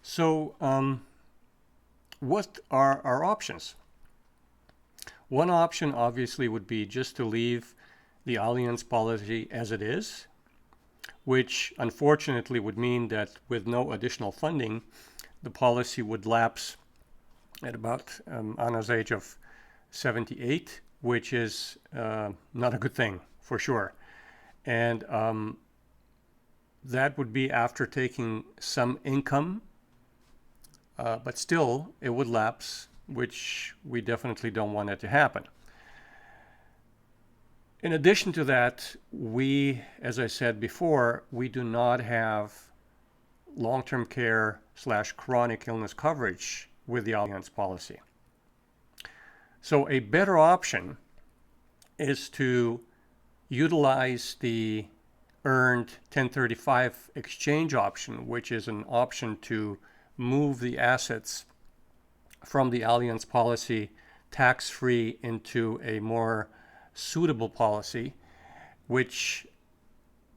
So, what are our options? One option obviously would be just to leave the Allianz policy as it is, which unfortunately would mean that with no additional funding, the policy would lapse at about Anna's age of 78, which is not a good thing for sure. And that would be after taking some income, but still it would lapse, which we definitely don't want it to happen. In addition to that, we, as I said before, we do not have long-term care slash chronic illness coverage with the Allianz policy. So a better option is to utilize the earned 1035 exchange option, which is an option to move the assets from the Allianz policy tax-free into a more suitable policy, which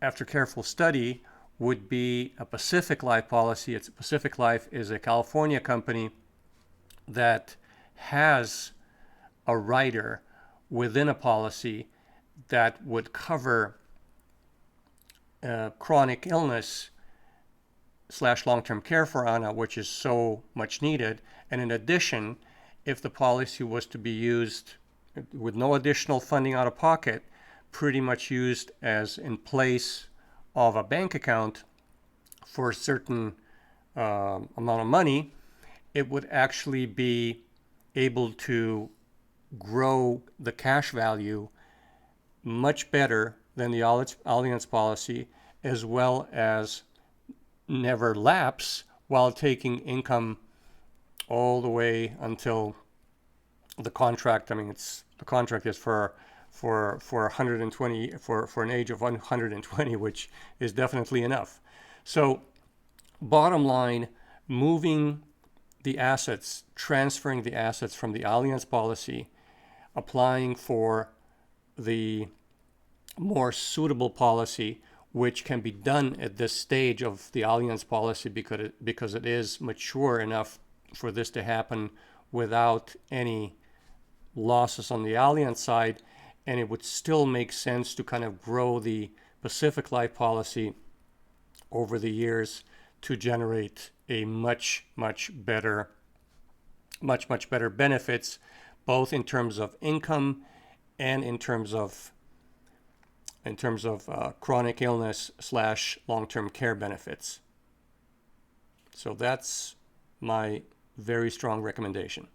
after careful study would be a Pacific Life policy. Pacific Life is a California company that has a rider within a policy that would cover chronic illness slash long-term care for Anna, which is so much needed. And in addition, if the policy was to be used with no additional funding out of pocket, pretty much used as in place of a bank account for a certain amount of money, it would actually be able to grow the cash value much better than the Allianz policy, as well as never lapse while taking income all the way until the contract. I mean, the contract is for 120 for an age of 120, which is definitely enough. So, bottom line, moving the assets, transferring the assets from the Allianz policy, applying for the more suitable policy, which can be done at this stage of the Allianz policy because it is mature enough for this to happen without any losses on the Allianz side, and it would still make sense to kind of grow the Pacific Life policy over the years to generate a much better benefits, both in terms of income and in terms of chronic illness slash long-term care benefits. So that's my very strong recommendation.